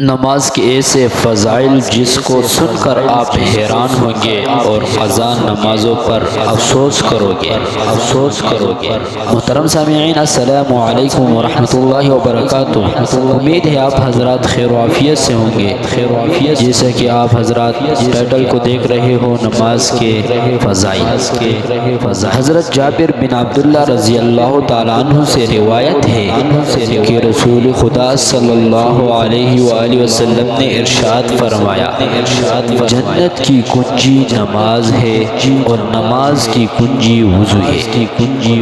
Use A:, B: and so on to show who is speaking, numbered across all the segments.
A: نماز کے ایسے فضائل جس کو سن کر آپ حیران ہوں گے اور قضا نمازوں پر افسوس کرو گے محترم سامعین، السلام علیکم ورحمۃ اللہ وبرکاتہ۔ امید ہے آپ حضرات خیر و عافیت سے ہوں گے۔ جیسا کہ آپ حضرات ٹائٹل کو دیکھ رہے ہو، نماز کے فضائل۔ حضرت جابر بن عبداللہ رضی اللہ تعالیٰ عنہ سے روایت ہے کہ رسول خدا صلی اللہ علیہ وآلہ وسلم نے ارشاد فرمایا، جنت کی کنجی نماز ہے اور نماز کی کنجی وضو ہے۔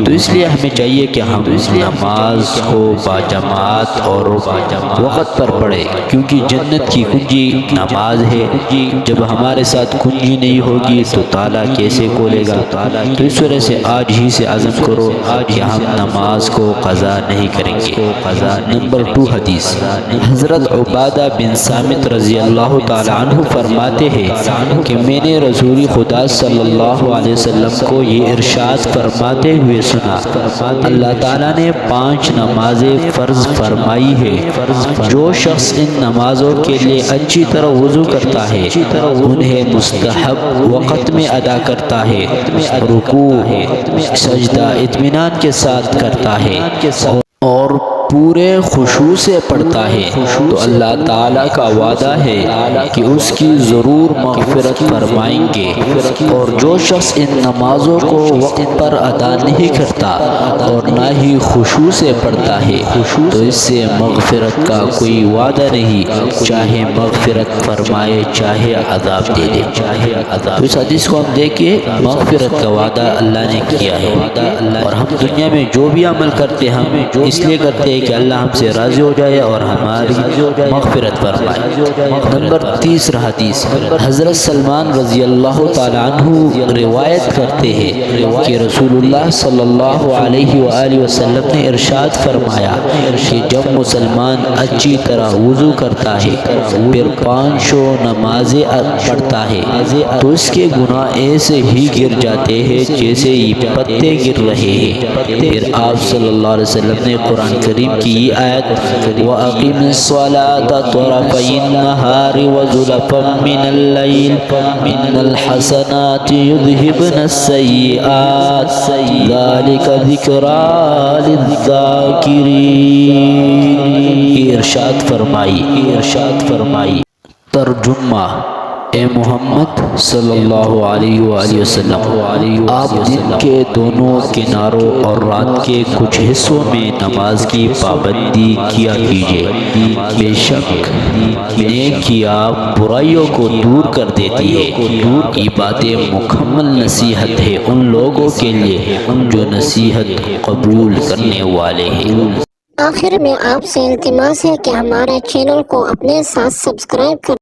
A: تو اس لیے ہمیں چاہیے کہ ہم نماز کو باجماعت اور وقت پر پڑھیں، کیونکہ جنت کی کنجی نماز ہے۔ جب ہمارے ساتھ کنجی نہیں ہوگی تو تالا کیسے کھولے گا؟ تو اس وجہ سے آج ہی سے عزم کرو کہ ہم نماز کو قضا نہیں کریں گے۔ نمبر 2 حدیث، حضرت عبادہ بن صامت رضی اللہ تعالی عنہ فرماتے ہیں کہ میں نے رسول خدا صلی اللہ علیہ وسلم کو یہ ارشاد فرماتے ہوئے سنا، اللہ تعالیٰ نے 5 نمازیں فرض فرمائی ہے، جو شخص ان نمازوں کے لیے اچھی طرح وضو کرتا ہے، انہیں مستحب وقت میں ادا کرتا ہے، رکوع سجدہ اطمینان کے ساتھ کرتا ہے اور پورے خشوع سے پڑھتا ہے، تو اللہ تعالیٰ کا وعدہ ہے کہ اس کی ضرور مغفرت فرمائیں گے۔ اور جو شخص ان نمازوں کو وقت پر ادا نہیں کرتا اور نہ ہی خشوع سے پڑھتا ہے، تو اس سے مغفرت کا کوئی وعدہ نہیں، چاہے مغفرت فرمائے چاہے عذاب دے دے۔ تو اس حدیث کو ہم دیکھیں، مغفرت کا وعدہ اللہ نے کیا ہے، اور ہم دنیا میں جو بھی عمل کرتے ہیں ہم اس لیے کرتے ہیں کہ اللہ ہم سے راضی ہو جائے اور ہماری مغفرت فرمائے۔ نمبر 3 حدیث، حضرت سلمان رضی اللہ تعالی عنہ روایت کرتے ہیں کہ رسول اللہ صلی اللہ علیہ وآلہ وسلم نے ارشاد فرمایا کہ جب مسلمان اچھی طرح وضو کرتا ہے پھر 5 نمازیں پڑھتا ہے تو اس کے گناہ ایسے ہی گر جاتے ہیں جیسے یہ پتے گر رہے ہیں۔ پھر آپ صلی اللہ علیہ وسلم نے قرآن کریم کی یہ آیت وَأَقِمِ الصَّلَاةَ طَرَفَيِ النَّهَارِ وَزُلَفًا مِّنَ اللَّيْلِ إِنَّ الْحَسَنَاتِ يُذْهِبْنَ السَّيِّئَاتِ ذَلِكَ ذِكْرَىٰ لِلذَّاكِرِينَ۔ ارشاد فرمائی ترجمہ، اے محمد صلی اللہ علیہ وآلہ وسلم، آپ دن کے دونوں کناروں اور رات کے کچھ حصوں میں نماز کی پابندی کیا کیجیے، بے شک نیکیاں برائیوں کو دور کر دیتی ہے۔ یہ باتیں مکمل نصیحت ہے ان لوگوں کے لیے جو نصیحت قبول کرنے والے ہیں۔
B: آخر میں آپ سے التماس ہے کہ ہمارے چینل کو اپنے ساتھ سبسکرائب کر